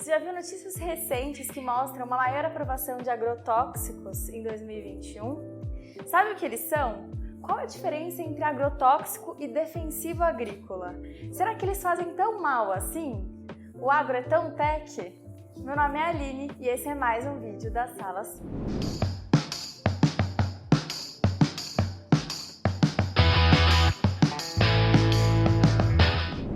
Você já viu notícias recentes que mostram uma maior aprovação de agrotóxicos em 2021? Sabe o que eles são? Qual a diferença entre agrotóxico e defensivo agrícola? Será que eles fazem tão mal assim? O agro é tão tech? Meu nome é Aline e esse é mais um vídeo da Sala 5.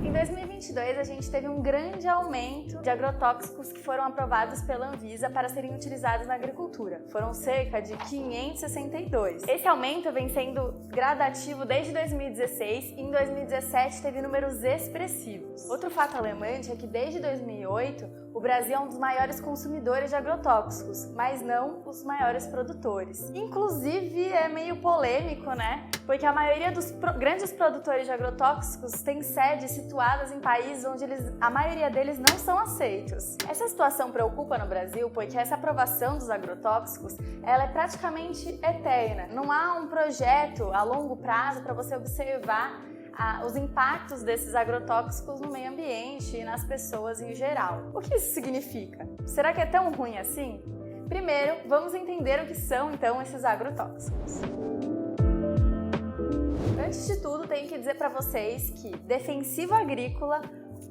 Em 2022, a gente teve um grande aumento de agrotóxicos que foram aprovados pela Anvisa para serem utilizados na agricultura. Foram cerca de 562. Esse aumento vem sendo gradativo desde 2016 e em 2017 teve números expressivos. Outro fato alarmante é que desde 2008, o Brasil é um dos maiores consumidores de agrotóxicos, mas não os maiores produtores. Inclusive, é meio polêmico, né? Porque a maioria dos grandes produtores de agrotóxicos tem sedes situadas em países onde a maioria deles não são aceitos. Essa situação preocupa no Brasil porque essa aprovação dos agrotóxicos ela é praticamente eterna. Não há um projeto a longo prazo para você observar os impactos desses agrotóxicos no meio ambiente e nas pessoas em geral. O que isso significa? Será que é tão ruim assim? Primeiro, vamos entender o que são então esses agrotóxicos. Antes de tudo, tenho que dizer para vocês que defensivo agrícola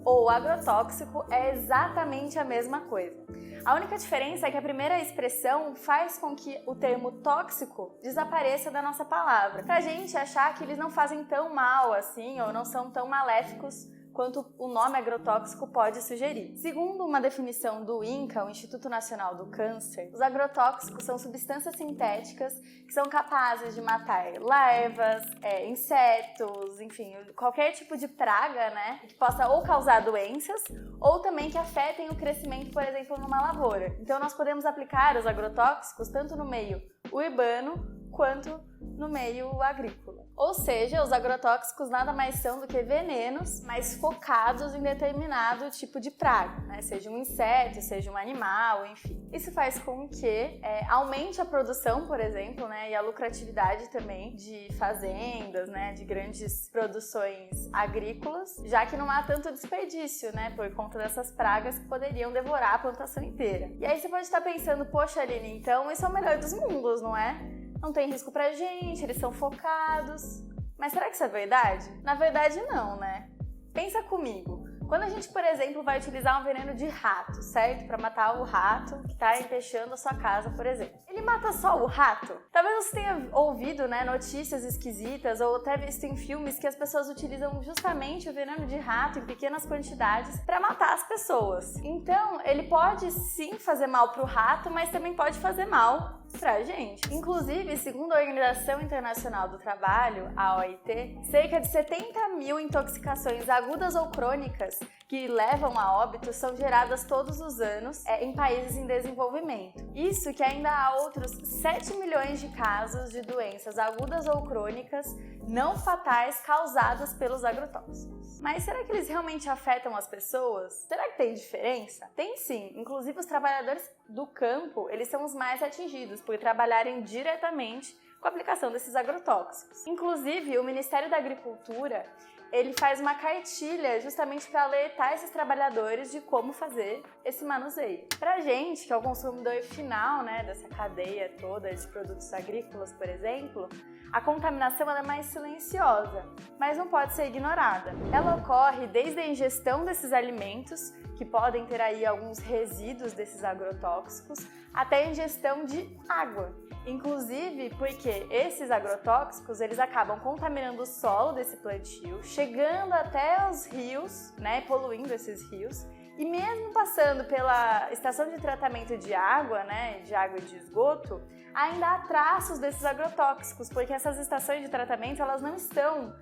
ou agrotóxico é exatamente a mesma coisa. A única diferença é que a primeira expressão faz com que o termo tóxico desapareça da nossa palavra, pra gente achar que eles não fazem tão mal assim ou não são tão maléficos quanto o nome agrotóxico pode sugerir. Segundo uma definição do INCA, o Instituto Nacional do Câncer, os agrotóxicos são substâncias sintéticas que são capazes de matar larvas, insetos, enfim, qualquer tipo de praga, né, que possa ou causar doenças ou também que afetem o crescimento, por exemplo, numa lavoura. Então nós podemos aplicar os agrotóxicos tanto no meio urbano quanto no meio agrícola. Ou seja, os agrotóxicos nada mais são do que venenos, mas focados em determinado tipo de praga, né? Seja um inseto, seja um animal, enfim. Isso faz com que aumente a produção, por exemplo, né? E a lucratividade também de fazendas, né? De grandes produções agrícolas, já que não há tanto desperdício, né? Por conta dessas pragas que poderiam devorar a plantação inteira. E aí você pode estar pensando, poxa, Aline, então isso é o melhor dos mundos, não é? Não tem risco pra gente, eles são focados. Mas será que isso é verdade? Na verdade não, né? Pensa comigo. Quando a gente, por exemplo, vai utilizar um veneno de rato, certo? Para matar o rato que está empechando a sua casa, por exemplo. Ele mata só o rato? Talvez você tenha ouvido, né, notícias esquisitas ou até visto em filmes que as pessoas utilizam justamente o veneno de rato em pequenas quantidades para matar as pessoas. Então, ele pode sim fazer mal pro rato, mas também pode fazer mal pra gente. Inclusive, segundo a Organização Internacional do Trabalho, a OIT, cerca de 70 mil intoxicações agudas ou crônicas que levam a óbito são geradas todos os anos em países em desenvolvimento. Isso que ainda há outros 7 milhões de casos de doenças agudas ou crônicas não fatais causadas pelos agrotóxicos. Mas será que eles realmente afetam as pessoas? Será que tem diferença? Tem sim. Inclusive os trabalhadores do campo, eles são os mais atingidos por trabalharem diretamente com a aplicação desses agrotóxicos. Inclusive, o Ministério da Agricultura, ele faz uma cartilha justamente para alertar esses trabalhadores de como fazer esse manuseio. Pra gente, que é o consumidor final, né, dessa cadeia toda de produtos agrícolas, por exemplo, a contaminação ela é mais silenciosa, mas não pode ser ignorada. Ela ocorre desde a ingestão desses alimentos, que podem ter aí alguns resíduos desses agrotóxicos, até a ingestão de água. Inclusive porque esses agrotóxicos eles acabam contaminando o solo desse plantio, chegando até os rios, né, poluindo esses rios, e mesmo passando pela estação de tratamento de água, né, de água de esgoto, ainda há traços desses agrotóxicos, porque essas estações de tratamento elas não estão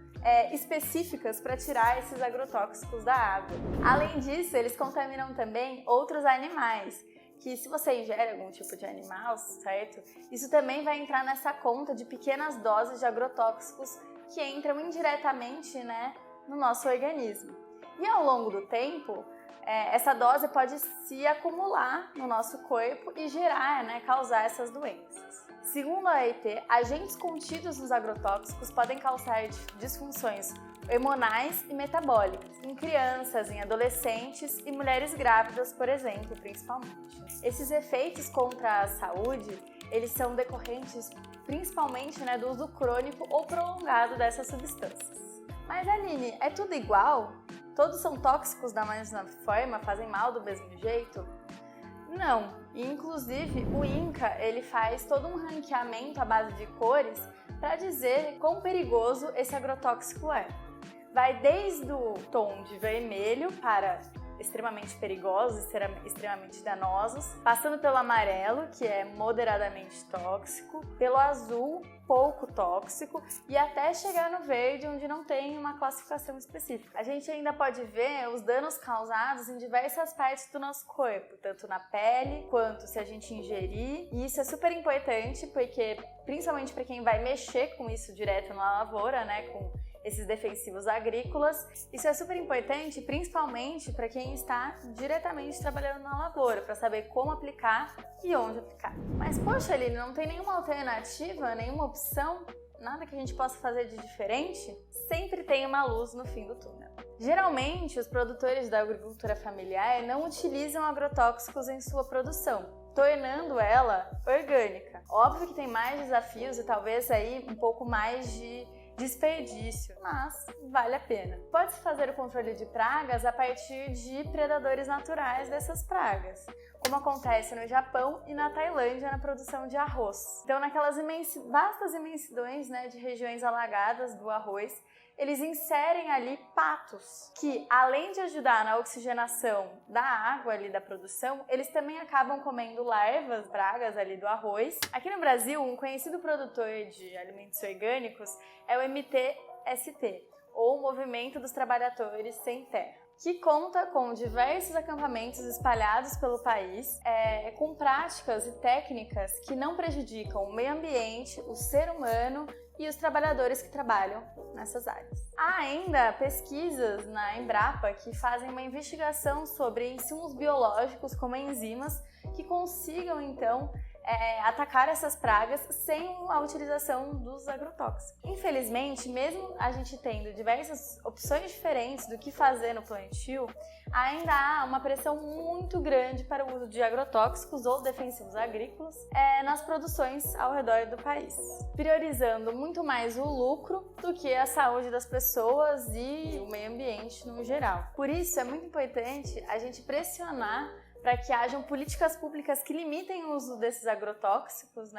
específicas para tirar esses agrotóxicos da água. Além disso, eles contaminam também outros animais, que se você ingere algum tipo de animal, certo? Isso também vai entrar nessa conta de pequenas doses de agrotóxicos que entram indiretamente, né, no nosso organismo. E ao longo do tempo, essa dose pode se acumular no nosso corpo e gerar, né, causar essas doenças. Segundo a OIT, agentes contidos nos agrotóxicos podem causar disfunções hormonais e metabólicas em crianças, em adolescentes e mulheres grávidas, por exemplo, principalmente. Esses efeitos contra a saúde, eles são decorrentes principalmente do uso crônico ou prolongado dessas substâncias. Mas Aline, é tudo igual? Todos são tóxicos da mesma forma, fazem mal do mesmo jeito? Não, inclusive o INCA ele faz todo um ranqueamento à base de cores para dizer quão perigoso esse agrotóxico é. Vai desde o tom de vermelho para extremamente perigosos, extremamente danosos, passando pelo amarelo, que é moderadamente tóxico, pelo azul, pouco tóxico, e até chegar no verde, onde não tem uma classificação específica. A gente ainda pode ver os danos causados em diversas partes do nosso corpo, tanto na pele, quanto se a gente ingerir, e isso é super importante, porque principalmente para quem vai mexer com isso direto na lavoura, com esses defensivos agrícolas, isso é super importante, principalmente para quem está diretamente trabalhando na lavoura, para saber como aplicar e onde aplicar. Mas poxa, Aline, não tem nenhuma alternativa, nenhuma opção, nada que a gente possa fazer de diferente? Sempre tem uma luz no fim do túnel. Geralmente, os produtores da agricultura familiar não utilizam agrotóxicos em sua produção, tornando ela orgânica. Óbvio que tem mais desafios e talvez aí um pouco mais de desperdício, mas vale a pena. Pode-se fazer o controle de pragas a partir de predadores naturais dessas pragas, como acontece no Japão e na Tailândia na produção de arroz. Então, naquelas vastas imensidões de regiões alagadas do arroz, eles inserem ali patos, que além de ajudar na oxigenação da água ali da produção, eles também acabam comendo larvas, pragas ali do arroz. Aqui no Brasil, um conhecido produtor de alimentos orgânicos é o MTST, ou Movimento dos Trabalhadores Sem Terra, que conta com diversos acampamentos espalhados pelo país, com práticas e técnicas que não prejudicam o meio ambiente, o ser humano e os trabalhadores que trabalham nessas áreas. Há ainda pesquisas na Embrapa que fazem uma investigação sobre insumos biológicos como enzimas que consigam então atacar essas pragas sem a utilização dos agrotóxicos. Infelizmente, mesmo a gente tendo diversas opções diferentes do que fazer no plantio, ainda há uma pressão muito grande para o uso de agrotóxicos ou defensivos agrícolas nas produções ao redor do país, priorizando muito mais o lucro do que a saúde das pessoas e o meio ambiente no geral. Por isso, é muito importante a gente pressionar para que hajam políticas públicas que limitem o uso desses agrotóxicos,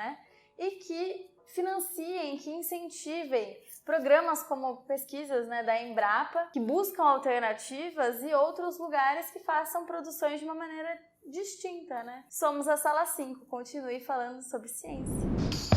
e que financiem, que incentivem programas como pesquisas da Embrapa, que buscam alternativas e outros lugares que façam produções de uma maneira distinta, Somos a Sala 5, continue falando sobre ciência.